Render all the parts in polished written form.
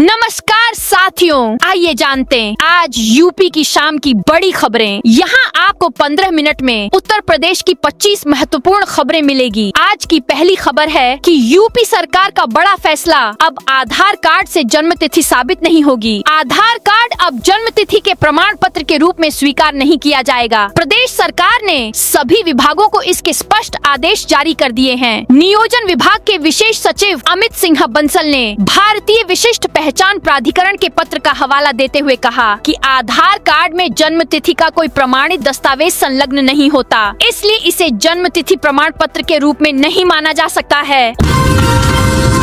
नमस्कार साथियों, आइए जानते हैं आज यूपी की शाम की बड़ी खबरें। यहाँ आपको 15 मिनट में उत्तर प्रदेश की 25 महत्वपूर्ण खबरें मिलेगी। आज की पहली खबर है कि यूपी सरकार का बड़ा फैसला, अब आधार कार्ड से जन्म तिथि साबित नहीं होगी। आधार कार्ड अब जन्म तिथि के प्रमाण पत्र के रूप में स्वीकार नहीं किया जाएगा। प्रदेश सरकार ने सभी विभागों को इसके स्पष्ट आदेश जारी कर दिए हैं। नियोजन विभाग के विशेष सचिव अमित सिन्हा बंसल ने भारतीय विशिष्ट पहचान प्राधिकरण के पत्र का हवाला देते हुए कहा कि आधार कार्ड में जन्म तिथि का कोई प्रमाणित दस्तावेज संलग्न नहीं होता, इसलिए इसे जन्म तिथि प्रमाण पत्र के रूप में नहीं माना जा सकता है।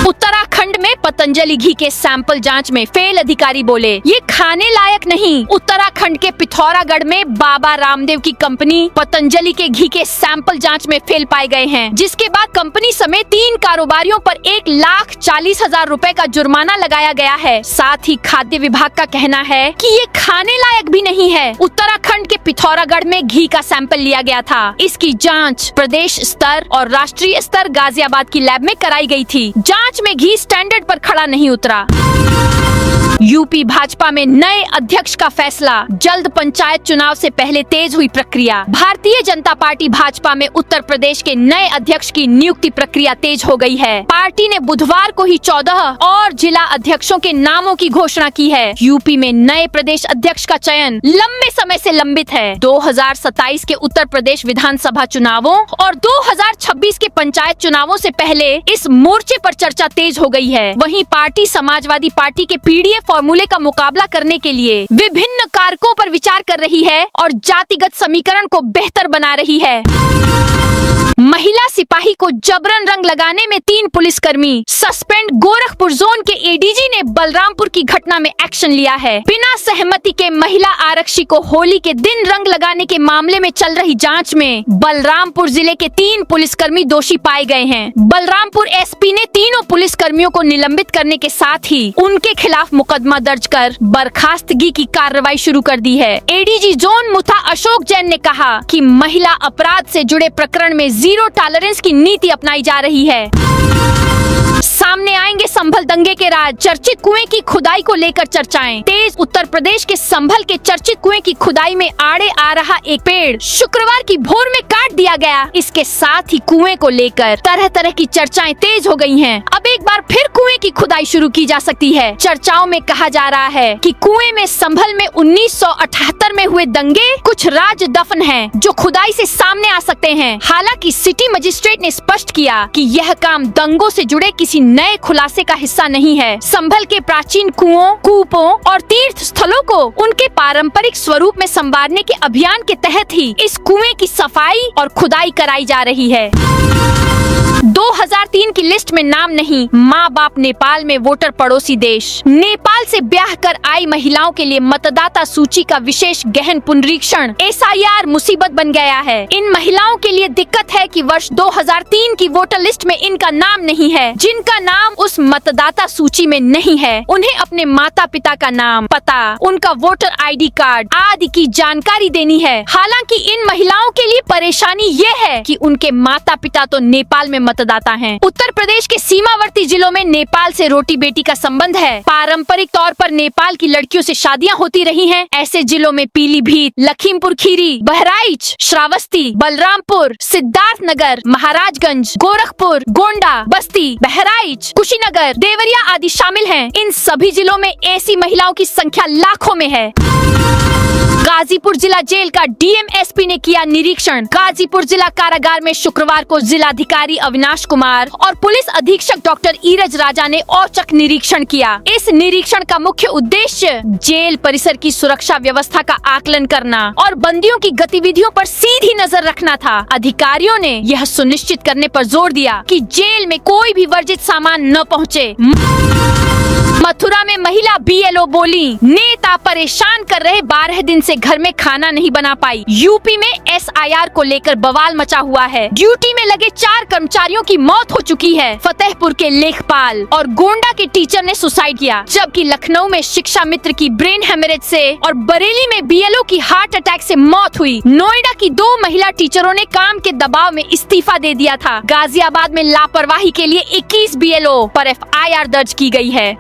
उत्तराखंड में पतंजलि घी के सैंपल जांच में फेल अधिकारी बोले ये खाने लायक नहीं। उत्तराखंड के पिथौरागढ़ में बाबा रामदेव की कंपनी पतंजलि के घी के सैंपल जांच में फेल पाए गए हैं, जिसके बाद कंपनी समेत 3 कारोबारियों पर 1,40,000 रुपए का जुर्माना लगाया गया है। साथ ही खाद्य विभाग का कहना है कि ये खाने लायक भी नहीं है। उत्तराखंड के पिथौरागढ़ में घी का सैंपल लिया गया था। इसकी जाँच प्रदेश स्तर और राष्ट्रीय स्तर गाजियाबाद की लैब में कराई गयी थी। जाँच में घी स्टैंडर्ड पर खड़ा नहीं उतरा। यूपी भाजपा में नए अध्यक्ष का फैसला, जल्द पंचायत चुनाव से पहले तेज हुई प्रक्रिया। भारतीय जनता पार्टी भाजपा में उत्तर प्रदेश के नए अध्यक्ष की नियुक्ति प्रक्रिया तेज हो गई है। पार्टी ने बुधवार को ही 14 और जिला अध्यक्षों के नामों की घोषणा की है। यूपी में नए प्रदेश अध्यक्ष का चयन लंबे समय से लंबित है। 2027 के उत्तर प्रदेश विधानसभा चुनावों और 2026 के पंचायत चुनावों से पहले इस मोर्चे पर चर्चा तेज हो गई है। वहीं पार्टी समाजवादी पार्टी के पीडीएफ फॉर्मूले का मुकाबला करने के लिए विभिन्न कारकों पर विचार कर रही है और जातिगत समीकरण को बेहतर बना रही है। महिला सिपाही को जबरन रंग लगाने में 3 पुलिसकर्मी सस्पेंड। गोरखपुर जोन के एडीजी ने बलरामपुर की घटना में एक्शन लिया है। बिना सहमति के महिला आरक्षी को होली के दिन रंग लगाने के मामले में चल रही जांच में बलरामपुर जिले के 3 पुलिसकर्मी दोषी पाए गए हैं। बलरामपुर एसपी ने तीनों पुलिसकर्मियों को निलंबित करने के साथ ही उनके खिलाफ मुकदमा दर्ज कर बर्खास्तगी की कार्रवाई शुरू कर दी है। एडीजी जोन मुथा अशोक जैन ने कहा कि महिला अपराध से जुड़े प्रकरण में 0 टॉलरेंस की नीति अपनाई जा रही है। सामने आएंगे संभल दंगे के राज, चर्चित कुएं की खुदाई को लेकर चर्चाएं तेज। उत्तर प्रदेश के संभल के चर्चित कुएं की खुदाई में आड़े आ रहा एक पेड़ शुक्रवार की भोर में काट दिया गया। इसके साथ ही कुएं को लेकर तरह तरह की चर्चाएं तेज हो गई हैं। अब एक बार फिर कुएं की खुदाई शुरू की जा सकती है। चर्चाओं में कहा जा रहा है कि कुएं में संभल में 1978 में हुए दंगे कुछ राज दफन हैं, जो खुदाई से सामने आ सकते हैं। हालांकि सिटी मजिस्ट्रेट ने स्पष्ट किया कि यह काम दंगों से जुड़े किसी नए खुलासे का हिस्सा नहीं है। संभल के प्राचीन कुओं, कूपों और तीर्थ स्थलों को उनके पारंपरिक स्वरूप में संवारने के अभियान के तहत ही इस कुएं की सफाई और खुदाई कराई जा रही है। 2003 की लिस्ट में नाम नहीं, माँ बाप नेपाल में वोटर पड़ोसी देश। नेपाल से ब्याह कर आई महिलाओं के लिए मतदाता सूची का विशेष गहन पुनरीक्षण SIR मुसीबत बन गया है। इन महिलाओं के लिए दिक्कत है कि वर्ष 2003 की वोटर लिस्ट में इनका नाम नहीं है। जिनका नाम उस मतदाता सूची में नहीं है, उन्हें अपने माता पिता का नाम, पता, उनका वोटर ID कार्ड आदि की जानकारी देनी है। हालांकि इन महिलाओं के लिए परेशानी ये है कि उनके माता पिता तो नेपाल में मतदाता हैं। उत्तर प्रदेश के सीमावर्ती जिलों में नेपाल से रोटी बेटी का संबंध है। पारंपरिक तौर पर नेपाल की लड़कियों से शादियां होती रही हैं। ऐसे जिलों में पीलीभीत, लखीमपुर खीरी, बहराइच, श्रावस्ती, बलरामपुर, सिद्धार्थनगर, महाराजगंज, गोरखपुर, गोंडा, बस्ती, बहराइच, कुशीनगर, देवरिया आदि शामिल हैं। इन सभी जिलों में ऐसी महिलाओं की संख्या लाखों में है। गाजीपुर जिला जेल का DMSP ने किया निरीक्षण। गाजीपुर जिला कारागार में शुक्रवार को जिलाधिकारी अविनाश कुमार और पुलिस अधीक्षक डॉक्टर ईरज राजा ने औचक निरीक्षण किया। इस निरीक्षण का मुख्य उद्देश्य जेल परिसर की सुरक्षा व्यवस्था का आकलन करना और बंदियों की गतिविधियों पर सीधी नजर रखना था। अधिकारियों ने यह सुनिश्चित करने पर जोर दिया कि जेल में कोई भी वर्जित सामान न पहुँचे। मथुरा में महिला BLO बोली, नेता परेशान कर रहे, 12 दिन से घर में खाना नहीं बना पाई। यूपी में SIR को लेकर बवाल मचा हुआ है। ड्यूटी में लगे 4 कर्मचारियों की मौत हो चुकी है। फतेहपुर के लेखपाल और गोंडा के टीचर ने सुसाइड किया, जबकि लखनऊ में शिक्षा मित्र की ब्रेन हेमरेज से और बरेली में BLO की हार्ट अटैक से मौत हुई। नोएडा की 2 महिला टीचरों ने काम के दबाव में इस्तीफा दे दिया था। गाजियाबाद में लापरवाही के लिए 21 BLO पर FIR दर्ज की गई है।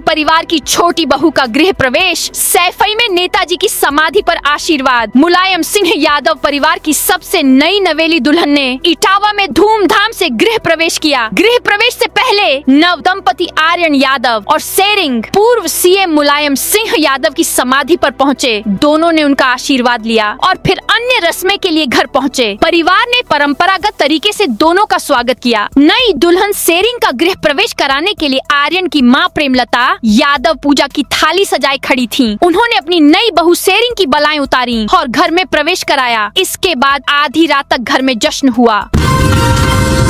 परिवार की छोटी बहू का गृह प्रवेश, सैफई में नेताजी की समाधि पर आशीर्वाद। मुलायम सिंह यादव परिवार की सबसे नई नवेली दुल्हन ने इटावा में धूमधाम से गृह प्रवेश किया। गृह प्रवेश से पहले नव दंपति आर्यन यादव और सेरिंग पूर्व सीएम मुलायम सिंह यादव की समाधि पर पहुंचे। दोनों ने उनका आशीर्वाद लिया और फिर अन्य रस्में के लिए घर पहुंचे। परिवार ने परंपरागत तरीके से दोनों का स्वागत किया। नई दुल्हन सेरिंग का गृह प्रवेश कराने के लिए आर्यन की मां प्रेमलता यादव पूजा की थाली सजाए खड़ी थीं। उन्होंने अपनी नई बहू सेरिंग की बलाएं उतारी और घर में प्रवेश कराया। इसके बाद आधी रात तक घर में जश्न हुआ।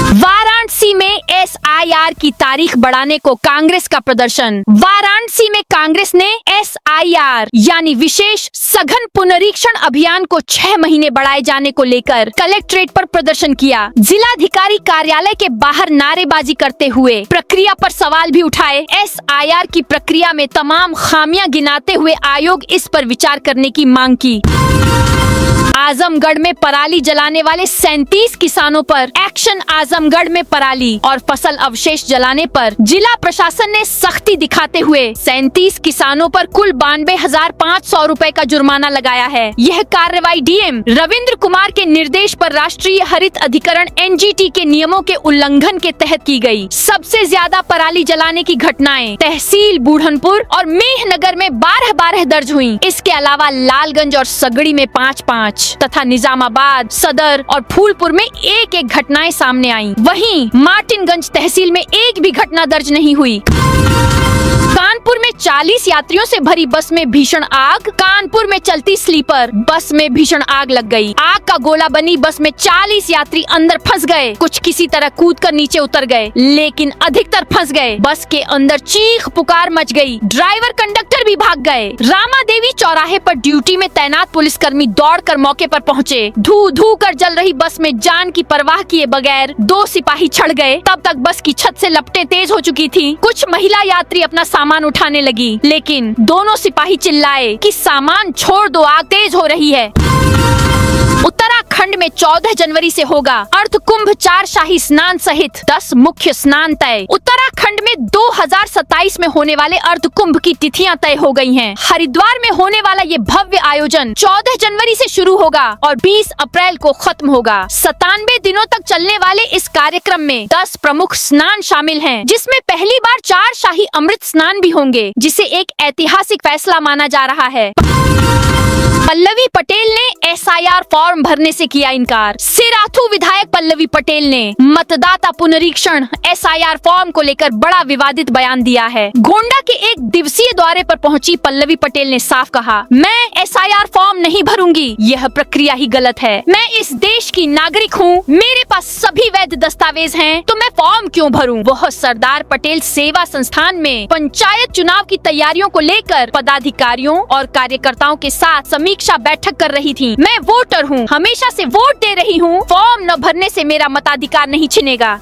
वाराणसी में SIR की तारीख बढ़ाने को कांग्रेस का प्रदर्शन। वाराणसी में कांग्रेस ने SIR यानी विशेष सघन पुनरीक्षण अभियान को 6 महीने बढ़ाए जाने को लेकर कलेक्ट्रेट पर प्रदर्शन किया। जिलाधिकारी कार्यालय के बाहर नारेबाजी करते हुए प्रक्रिया पर सवाल भी उठाए। SIR की प्रक्रिया में तमाम खामियां गिनाते हुए आयोग इस पर विचार करने की मांग की। आजमगढ़ में पराली जलाने वाले 37 किसानों पर एक्शन। आजमगढ़ में पराली और फसल अवशेष जलाने पर जिला प्रशासन ने सख्ती दिखाते हुए 37 किसानों पर कुल 92,500 रुपए का जुर्माना लगाया है। यह कार्रवाई DM रविंद्र कुमार के निर्देश पर राष्ट्रीय हरित अधिकरण NGT के नियमों के उल्लंघन के तहत की गई। सबसे ज्यादा पराली जलाने की घटनाएं तहसील बूढ़नपुर और मेहनगर में 12 दर्ज हुई। इसके अलावा लालगंज और सगड़ी में 5 तथा निजामाबाद, सदर और फूलपुर में 1 घटनाएं सामने आईं। वहीं मार्टिनगंज तहसील में 1 भी घटना दर्ज नहीं हुई। कानपुर में 40 यात्रियों से भरी बस में भीषण आग। कानपुर में चलती स्लीपर बस में भीषण आग लग गई। आग का गोला बनी बस में 40 यात्री अंदर फंस गए। कुछ किसी तरह कूदकर नीचे उतर गए, लेकिन अधिकतर फंस गए। बस के अंदर चीख पुकार मच गई। ड्राइवर कंडक्टर भी भाग गए। रामा देवी चौराहे पर ड्यूटी में तैनात पुलिसकर्मी दौड़कर मौके पर पहुंचे। धू धू कर जल रही बस में जान की परवाह किए बगैर 2 सिपाही चढ़ गए। तब तक बस की छत से लपटें तेज हो चुकी थी। कुछ महिला यात्री अपना सामान उठाने लगी, लेकिन दोनों सिपाही चिल्लाए कि सामान छोड़ दो, आग तेज हो रही है। उत्तराखंड में 14 जनवरी से होगा अर्ध कुंभ 4 शाही स्नान सहित 10 मुख्य स्नान तय। उत्तराखंड में 2027 में होने वाले अर्ध कुंभ की तिथियां तय हो गई हैं। हरिद्वार में होने वाला ये भव्य आयोजन 14 जनवरी से शुरू होगा और 20 अप्रैल को खत्म होगा। 97 दिनों तक चलने वाले इस कार्यक्रम में 10 प्रमुख स्नान शामिल हैं, जिसमें पहली बार 4 शाही अमृत स्नान भी होंगे, जिसे एक ऐतिहासिक फैसला माना जा रहा है। पल्लवी पटेल ने SIR फॉर्म भरने से किया इनकार। सिराथू विधायक पल्लवी पटेल ने मतदाता पुनरीक्षण SIR फॉर्म को लेकर बड़ा विवादित बयान दिया है। गोंडा के एक दिवसीय दौरे पर पहुंची पल्लवी पटेल ने साफ कहा, मैं SIR फॉर्म नहीं भरूंगी, यह प्रक्रिया ही गलत है। मैं इस देश की नागरिक हूँ, मेरे पास सभी वैध दस्तावेज हैं, तो मैं फॉर्म क्यों भरूं? वह सरदार पटेल सेवा संस्थान में पंचायत चुनाव की तैयारियों को लेकर पदाधिकारियों और कार्यकर्ताओं के साथ समीक्षा बैठक कर रही थी। मैं वोटर हूँ, हमेशा से वोट दे रही हूँ, फॉर्म न भरने से मेरा मताधिकार नहीं छिनेगा।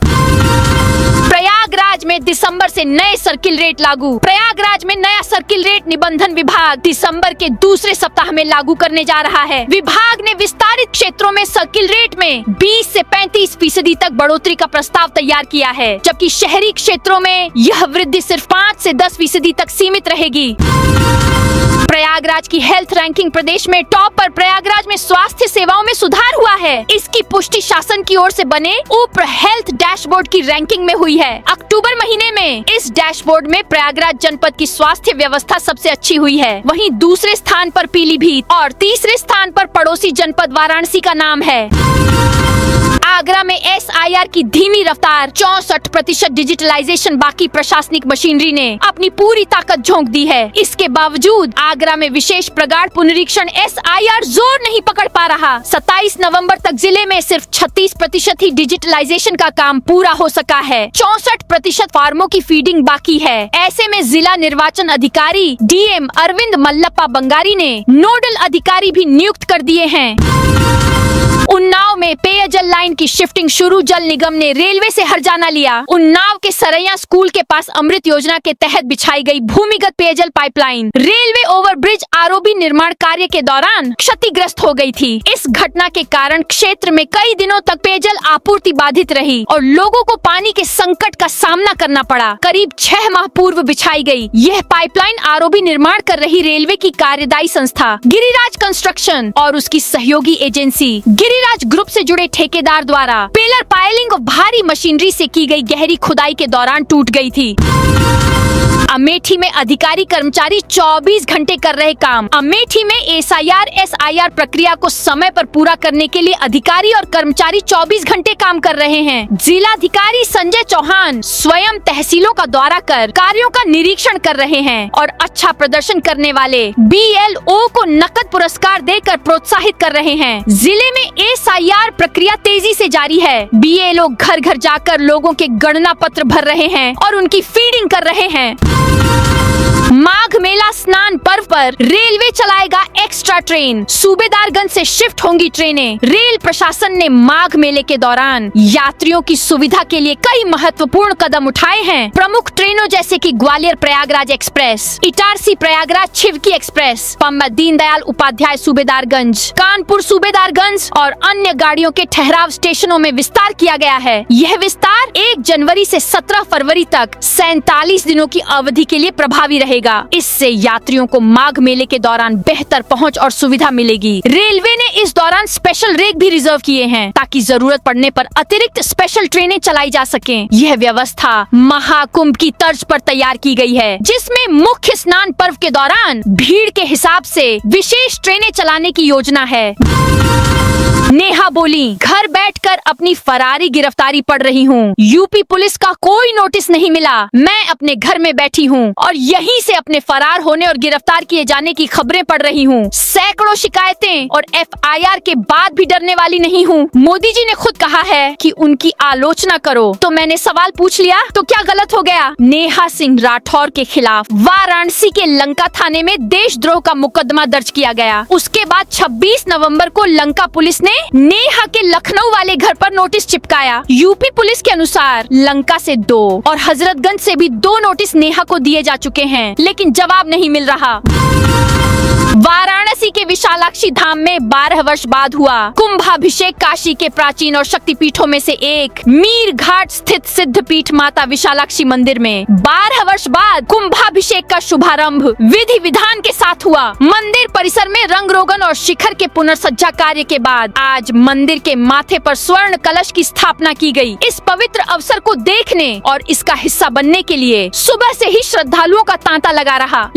प्रयागराज में दिसंबर से नए सर्किल रेट लागू। प्रयागराज में नया सर्किल रेट निबंधन विभाग दिसंबर के दूसरे सप्ताह में लागू करने जा रहा है। विभाग ने विस्तारित क्षेत्रों में सर्किल रेट में 20 से 35% तक बढ़ोतरी का प्रस्ताव तैयार किया है, जबकि शहरी क्षेत्रों में यह वृद्धि सिर्फ 5 से 10% तक सीमित रहेगी। प्रयागराज की हेल्थ रैंकिंग प्रदेश में टॉप पर। प्रयागराज में स्वास्थ्य सेवाओं में सुधार हुआ है। इसकी पुष्टि शासन की ओर से बने उप हेल्थ डैशबोर्ड की रैंकिंग में हुई है। अक्टूबर महीने में इस डैशबोर्ड में प्रयागराज जनपद की स्वास्थ्य व्यवस्था सबसे अच्छी हुई है। वहीं दूसरे स्थान पर पीलीभीत और तीसरे स्थान पर पड़ोसी जनपद वाराणसी का नाम है। आगरा में SIR की धीमी रफ्तार, 64% डिजिटलाइजेशन बाकी प्रशासनिक मशीनरी ने अपनी पूरी ताकत झोंक दी है। इसके बावजूद आगरा में विशेष प्रगाढ़ पुनरीक्षण SIR जोर नहीं पकड़ पा रहा। 27 नवंबर तक जिले में सिर्फ 36% ही डिजिटलाइजेशन का काम पूरा हो सका है। 64% फार्मों की फीडिंग बाकी है। ऐसे में जिला निर्वाचन अधिकारी DM अरविंद मल्लप्पा बंगारी ने नोडल अधिकारी भी नियुक्त कर दिए हैं। उन्नाव में पेयजल लाइन की शिफ्टिंग शुरू, जल निगम ने रेलवे से हर्जाना लिया। उन्नाव के सरैया स्कूल के पास अमृत योजना के तहत बिछाई गई भूमिगत पेयजल पाइपलाइन रेलवे ओवरब्रिज आरओबी निर्माण कार्य के दौरान क्षतिग्रस्त हो गई थी। इस घटना के कारण क्षेत्र में कई दिनों तक पेयजल आपूर्ति बाधित रही और लोगों को पानी के संकट का सामना करना पड़ा। करीब 6 माह पूर्व बिछाई गई यह पाइपलाइन आरओबी निर्माण कर रही रेलवे की कार्यदायी संस्था गिरिराज कंस्ट्रक्शन और उसकी सहयोगी एजेंसी गिरिराज ग्रुप से जुड़े ठेकेदार द्वारा पिलर पाइलिंग और भारी मशीनरी से की गई गहरी खुदाई के दौरान टूट गई थी। अमेठी में अधिकारी कर्मचारी 24 घंटे कर रहे काम। अमेठी में एसआईआर प्रक्रिया को समय पर पूरा करने के लिए अधिकारी और कर्मचारी 24 घंटे काम कर रहे हैं। जिलाधिकारी संजय चौहान स्वयं तहसीलों का दौरा कर कार्यों का निरीक्षण कर रहे हैं और अच्छा प्रदर्शन करने वाले बीएलओ को नकद पुरस्कार देकर प्रोत्साहित कर रहे हैं। जिले में एसआईआर प्रक्रिया तेजी से जारी है। बीएलओ घर घर जाकर लोगों के गणना पत्र भर रहे हैं और उनकी फीडिंग कर रहे हैं। माघ मेला स्नान पर्व पर रेलवे चलाएगा एक्स्ट्रा ट्रेन। सूबेदारगंज से शिफ्ट होंगी ट्रेनें। रेल प्रशासन ने माघ मेले के दौरान यात्रियों की सुविधा के लिए कई महत्वपूर्ण कदम उठाए हैं। प्रमुख ट्रेनों जैसे कि ग्वालियर प्रयागराज एक्सप्रेस, इटारसी प्रयागराज छिवकी एक्सप्रेस, पंडित दीनदयाल उपाध्याय सूबेदारगंज, कानपुर सूबेदारगंज और अन्य गाड़ियों के ठहराव स्टेशनों में विस्तार किया गया है। यह विस्तार 1 जनवरी से 17 फरवरी तक 47 दिनों की अवधि के लिए प्रभावी रहेगा। इससे यात्रियों को माघ मेले के दौरान बेहतर पहुंच और सुविधा मिलेगी। रेलवे ने इस दौरान स्पेशल रेक भी रिजर्व किए हैं ताकि जरूरत पड़ने पर अतिरिक्त स्पेशल ट्रेनें चलाई जा सकें। यह व्यवस्था महाकुंभ की तर्ज पर तैयार की गई है, जिसमें मुख्य स्नान पर्व के दौरान भीड़ के हिसाब से विशेष ट्रेनें चलाने की योजना है। नेहा बोली, घर बैठकर अपनी फरारी गिरफ्तारी पढ़ रही हूँ। यूपी पुलिस का कोई नोटिस नहीं मिला। मैं अपने घर में बैठी हूँ और यहीं से अपने फरार होने और गिरफ्तार किए जाने की खबरें पढ़ रही हूँ। सैकड़ों शिकायतें और एफआईआर के बाद भी डरने वाली नहीं हूँ। मोदी जी ने खुद कहा है कि उनकी आलोचना करो, तो मैंने सवाल पूछ लिया तो क्या गलत हो गया। नेहा सिंह राठौर के खिलाफ वाराणसी के लंका थाने में देशद्रोह का मुकदमा दर्ज किया गया। उसके बाद 26 नवंबर को लंका पुलिस ने नेहा के लखनऊ वाले घर पर नोटिस चिपकाया। यूपी पुलिस के अनुसार लंका से 2 और हजरतगंज से भी 2 नोटिस नेहा को दिए जा चुके हैं, लेकिन जवाब नहीं मिल रहा। वाराणसी के विशालाक्षी धाम में 12 वर्ष बाद हुआ कुंभाभिषेक। काशी के प्राचीन और शक्तिपीठों में से एक मीर घाट स्थित सिद्ध पीठ माता विशालाक्षी मंदिर में 12 वर्ष बाद कुंभाभिषेक का शुभारंभ विधि विधान के साथ हुआ। मंदिर परिसर में रंग रोगन और शिखर के पुनर्सज्जा कार्य के बाद आज मंदिर के माथे पर स्वर्ण कलश की स्थापना की गई। इस पवित्र अवसर को देखने और इसका हिस्सा बनने के लिए सुबह से ही श्रद्धालुओं का तांता लगा रहा।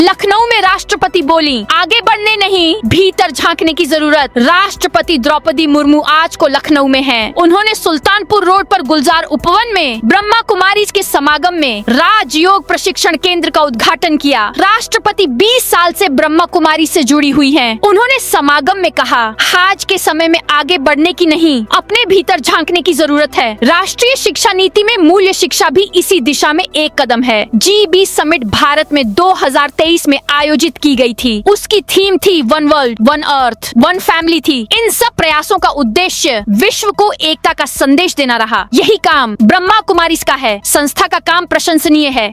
लखनऊ में राष्ट्रपति बोली, आगे बढ़ने नहीं भीतर झांकने की जरूरत। राष्ट्रपति द्रौपदी मुर्मू आज को लखनऊ में हैं। उन्होंने सुल्तानपुर रोड पर गुलजार उपवन में ब्रह्मा कुमारीज के समागम में राजयोग प्रशिक्षण केंद्र का उद्घाटन किया। राष्ट्रपति 20 साल से ब्रह्मा कुमारी से जुड़ी हुई हैं। उन्होंने समागम में कहा, आज के समय में आगे बढ़ने की नहीं, अपने भीतर झांकने की जरूरत है। राष्ट्रीय शिक्षा नीति में मूल्य शिक्षा भी इसी दिशा में एक कदम है। G20 समिट भारत में 2023 में आयोजित की गई थी। उसकी थीम थी one world, one earth, one family थी। इन सब प्रयासों का उद्देश्य विश्व को एकता का संदेश देना रहा। यही काम ब्रह्मा कुमारीज का है। संस्था का काम प्रशंसनीय है।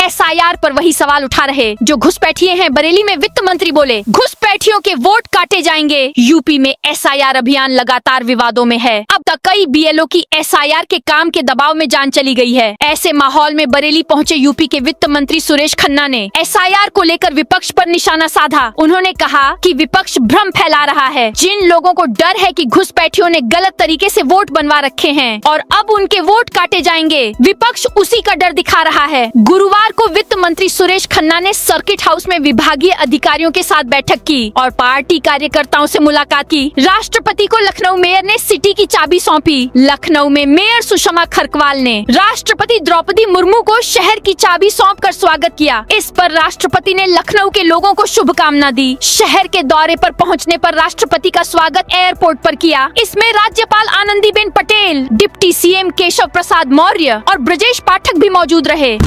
एसआईआर पर वही सवाल उठा रहे जो घुसपैठिए हैं। बरेली में वित्त मंत्री बोले, घुसपैठियों के वोट काटे जाएंगे। यूपी में एसआईआर अभियान लगातार विवादों में है। अब तक कई बीएलओ की एसआईआर के काम के दबाव में जान चली गई है। ऐसे माहौल में बरेली पहुंचे यूपी के वित्त मंत्री सुरेश खन्ना ने एसआईआर को लेकर विपक्ष पर निशाना साधा। उन्होंने कहा कि विपक्ष भ्रम फैला रहा है। जिन लोगों को डर है कि घुसपैठियों ने गलत तरीके से वोट बनवा रखे हैं और अब उनके वोट काटे जाएंगे, विपक्ष उसी का डर दिखा रहा है। गुरुवार को वित्त मंत्री सुरेश खन्ना ने सर्किट हाउस में विभागीय अधिकारियों के साथ बैठक की और पार्टी कार्यकर्ताओं से मुलाकात की। राष्ट्रपति को लखनऊ मेयर ने सिटी की चाबी सौंपी। लखनऊ में मेयर सुषमा खरकवाल ने राष्ट्रपति द्रौपदी मुर्मू को शहर की चाबी सौंपकर स्वागत किया। इस पर राष्ट्रपति ने लखनऊ के लोगों को शुभकामना दी। शहर के दौरे पर पहुंचने पर राष्ट्रपति का स्वागत एयरपोर्ट पर किया। इसमें राज्यपाल आनंदीबेन पटेल, डिप्टी सीएम केशव प्रसाद मौर्य और ब्रजेश पाठक भी मौजूद रहे।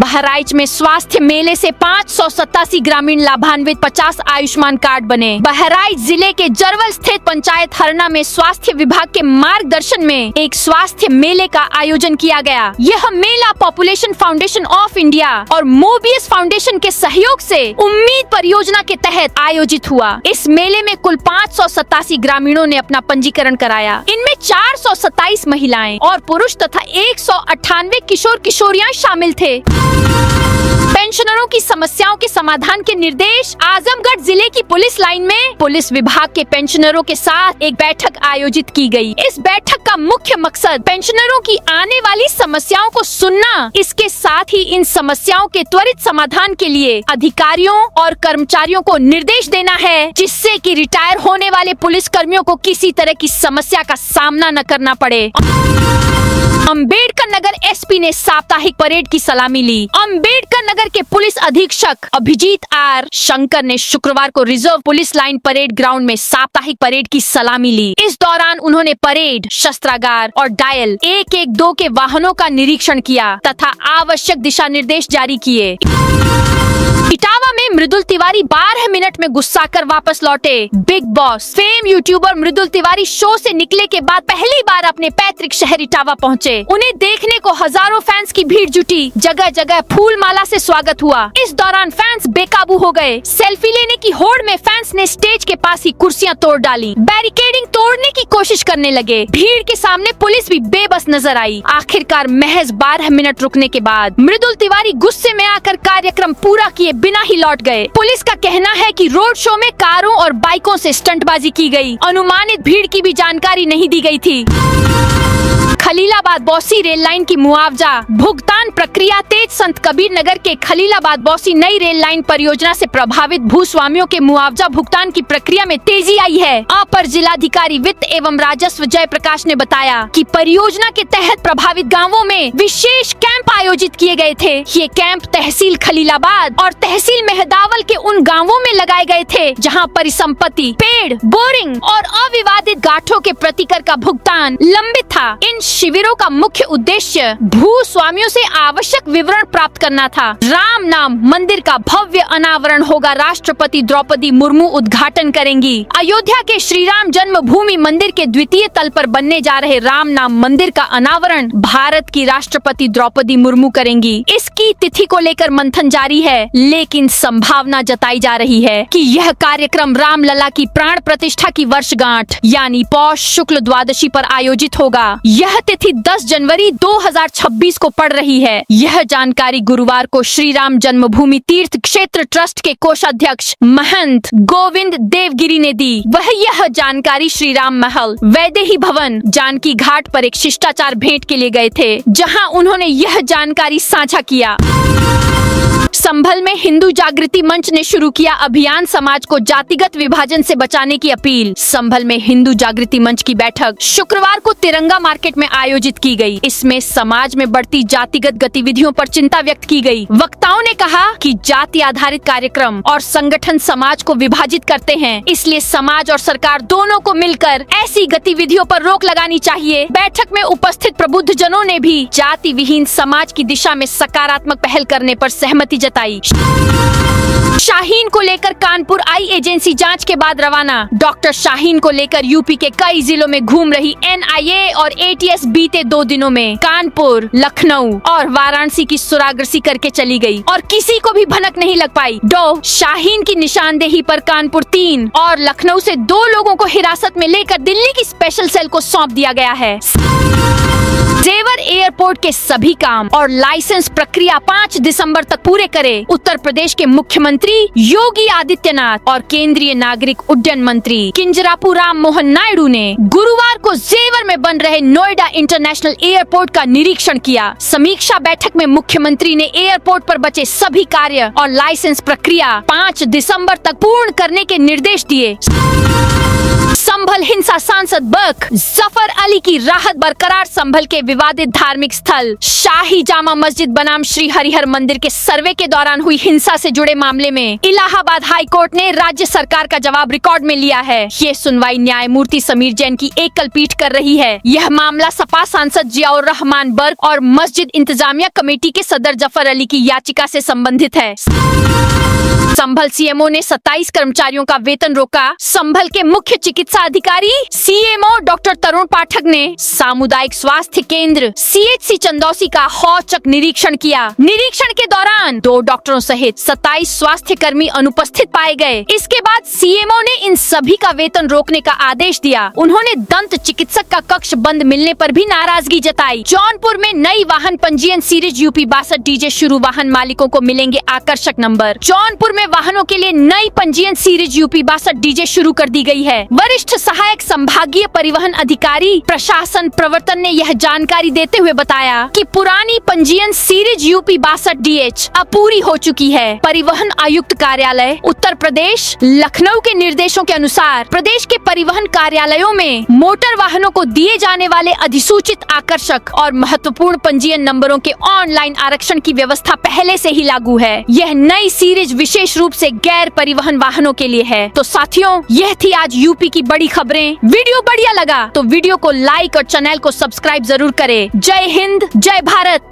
बहराइच में स्वास्थ्य मेले से 587 ग्रामीण लाभान्वित, 50 आयुष्मान कार्ड बने। बहराइच जिले के जरवल स्थित पंचायत हरना में स्वास्थ्य विभाग के मार्गदर्शन में एक स्वास्थ्य मेले का आयोजन किया गया। यह मेला पॉपुलेशन फाउंडेशन ऑफ इंडिया और मोबियस फाउंडेशन के सहयोग से उम्मीद परियोजना के तहत आयोजित हुआ। इस मेले में कुल 587 ग्रामीणों ने अपना पंजीकरण कराया। इनमें 427 महिलाएं और पुरुष तथा 198 किशोर किशोरियां शामिल थे। पेंशनरों की समस्याओं के समाधान के निर्देश आजमगढ़ जिले की पुलिस लाइन में पुलिस विभाग के पेंशनरों के साथ एक बैठक आयोजित की गई। इस बैठक का मुख्य मकसद पेंशनरों की आने वाली समस्याओं को सुनना, इसके साथ ही इन समस्याओं के त्वरित समाधान के लिए अधिकारियों और कर्मचारियों को निर्देश देना है, जिससे कि रिटायर होने वाले पुलिस कर्मियों को किसी तरह की समस्या का सामना न करना पड़े। अंबेडकर नगर एसपी ने साप्ताहिक परेड की सलामी ली। अंबेडकर नगर के पुलिस अधीक्षक अभिजीत आर शंकर ने शुक्रवार को reserve police line parade ground में साप्ताहिक परेड की सलामी ली। इस दौरान उन्होंने परेड, शस्त्रागार और डायल 112 के वाहनों का निरीक्षण किया तथा आवश्यक दिशा निर्देश जारी किए। इटावा में मृदुल तिवारी 12 मिनट में गुस्सा कर वापस लौटे। बिग बॉस फेम यूट्यूबर मृदुल तिवारी शो से निकले के बाद पहली बार अपने पैतृक शहर इटावा पहुंचे। उन्हें देखने को हजारों फैंस की भीड़ जुटी। जगह जगह फूल माला से स्वागत हुआ। इस दौरान फैंस बेकाबू हो गए। सेल्फी लेने की होड़ में फैंस ने स्टेज के पास ही कुर्सियां तोड़ डाली, बैरिकेडिंग तोड़ने की कोशिश करने लगे। भीड़ के सामने पुलिस भी बेबस नजर आई। आखिरकार महज 12 मिनट रुकने के बाद मृदुल तिवारी गुस्से में आकर कार्यक्रम पूरा किए बिना ही लौट गए। पुलिस का कहना है कि रोड शो में कारों और बाइकों से स्टंटबाजी की गई। अनुमानित भीड़ की भी जानकारी नहीं दी गई थी। खलीलाबाद बौसी रेल लाइन की मुआवजा भुगतान प्रक्रिया तेज। संत कबीर नगर के खलीलाबाद बौसी नई रेल लाइन परियोजना से प्रभावित भूस्वामियों के मुआवजा भुगतान की प्रक्रिया में तेजी आई है। अपर जिलाधिकारी वित्त एवं राजस्व जय प्रकाश ने बताया कि परियोजना के तहत प्रभावित गांवों में विशेष कैंप आयोजित किए गए थे। ये कैंप तहसील खलीलाबाद और तहसील मेहदावल के उन गाँवों में लगाए गए थे जहाँ परिसंपत्ति, पेड़, बोरिंग और अविवादित गाठों के प्रतिकर का भुगतान लंबित था। इन शिविरों का मुख्य उद्देश्य भू स्वामियों से आवश्यक विवरण प्राप्त करना था। राम नाम मंदिर का भव्य अनावरण होगा। राष्ट्रपति द्रौपदी मुर्मू उद्घाटन करेंगी। अयोध्या के श्री राम जन्मभूमि मंदिर के द्वितीय तल पर बनने जा रहे राम नाम मंदिर का अनावरण भारत की राष्ट्रपति द्रौपदी मुर्मू करेंगी। इसकी तिथि को लेकर मंथन जारी है, लेकिन संभावना जताई जा रही है कि यह कार्यक्रम रामलला की प्राण प्रतिष्ठा की वर्षगांठ यानी पौष शुक्ल द्वादशी पर आयोजित होगा। यह तिथि 10 जनवरी 2026 को पड़ रही है। यह जानकारी गुरुवार को श्री राम जन्मभूमि तीर्थ क्षेत्र ट्रस्ट के कोषाध्यक्ष महंत गोविंद देवगिरी ने दी। वह यह जानकारी श्री राम महल वैदेही भवन जानकी घाट पर एक शिष्टाचार भेंट के लिए गए थे, जहां उन्होंने यह जानकारी साझा किया। संभल में हिंदू जागृति मंच ने शुरू किया अभियान, समाज को जातिगत विभाजन से बचाने की अपील। संभल में हिंदू जागृति मंच की बैठक शुक्रवार को तिरंगा मार्केट में आयोजित की गई। इसमें समाज में बढ़ती जातिगत गतिविधियों पर चिंता व्यक्त की गई। वक्ताओं ने कहा कि जाति आधारित कार्यक्रम और संगठन समाज को विभाजित करते हैं, इसलिए समाज और सरकार दोनों को मिलकर ऐसी गतिविधियों पर रोक लगानी चाहिए। बैठक में उपस्थित प्रबुद्ध जनों ने भी जाति विहीन समाज की दिशा में सकारात्मक पहल करने पर सहमति जताई। शाहीन को लेकर कानपुर आई एजेंसी जांच के बाद रवाना। डॉक्टर शाहीन को लेकर यूपी के कई जिलों में घूम रही एनआईए और एटीएस बीते 2 दिनों में कानपुर, लखनऊ और वाराणसी की सुरागरसी करके चली गई और किसी को भी भनक नहीं लग पाई। शाहीन की निशानदेही पर कानपुर 3 और लखनऊ से 2 लोगों को हिरासत में लेकर दिल्ली की स्पेशल सेल को सौंप दिया गया है। जेवर एयरपोर्ट के सभी काम और लाइसेंस प्रक्रिया 5 दिसंबर तक पूरे करे। उत्तर प्रदेश के मुख्यमंत्री योगी आदित्यनाथ और केंद्रीय नागरिक उड्डयन मंत्री किंजरापू राम मोहन नायडू ने गुरुवार को जेवर में बन रहे नोएडा इंटरनेशनल एयरपोर्ट का निरीक्षण किया। समीक्षा बैठक में मुख्यमंत्री ने एयरपोर्ट पर बचे सभी कार्य और लाइसेंस प्रक्रिया 5 दिसंबर तक पूर्ण करने के निर्देश दिए। संभल हिंसा सांसद बर्क, जफर अली की राहत बरकरार। संभल के विवादित धार्मिक स्थल शाही जामा मस्जिद बनाम श्री हरिहर मंदिर के सर्वे के दौरान हुई हिंसा से जुड़े मामले में इलाहाबाद हाई कोर्ट ने राज्य सरकार का जवाब रिकॉर्ड में लिया है। ये सुनवाई न्यायमूर्ति समीर जैन की एकल पीठ कर रही है। यह मामला सपा सांसद जियाउर रहमान बर्क और मस्जिद इंतजामिया कमेटी के सदर जफर अली की याचिका से संबंधित है। संभल सीएमओ ने 27 कर्मचारियों का वेतन रोका। संभल के मुख्य चिकित्सा अधिकारी सीएमओ डॉक्टर तरुण पाठक ने सामुदायिक स्वास्थ्य केंद्र सीएचसी चंदौसी का औचक निरीक्षण किया। निरीक्षण के दौरान 2 डॉक्टरों सहित 27 स्वास्थ्य कर्मी अनुपस्थित पाए गए। इसके बाद सीएमओ ने इन सभी का वेतन रोकने का आदेश दिया। उन्होंने दंत चिकित्सक का कक्ष बंद मिलने पर भी नाराजगी जताई। जौनपुर में नई वाहन पंजीयन सीरीज यूपी 62 डीजे शुरू। वाहन मालिकों को मिलेंगे आकर्षक नंबर। जौनपुर में वाहनों के लिए नई पंजीयन सीरीज यूपी 62 डीजे शुरू कर दी गई है। वरिष्ठ सहायक संभागीय परिवहन अधिकारी प्रशासन प्रवर्तन ने यह जानकारी देते हुए बताया कि पुरानी पंजीयन सीरीज यूपी 62 डीएच अब पूरी हो चुकी है। परिवहन आयुक्त कार्यालय उत्तर प्रदेश लखनऊ के निर्देशों के अनुसार प्रदेश के परिवहन कार्यालयों में मोटर वाहनों को दिए जाने वाले अधिसूचित आकर्षक और महत्वपूर्ण पंजीयन नंबरों के ऑनलाइन आरक्षण की व्यवस्था पहले से ही लागू है। यह नई सीरीज विशेष रूप से गैर परिवहन वाहनों के लिए है। तो साथियों, यह थी आज यूपी की बड़ी खबरें। वीडियो बढ़िया लगा तो वीडियो को लाइक और चैनल को सब्सक्राइब जरूर करें। जय हिंद, जय भारत।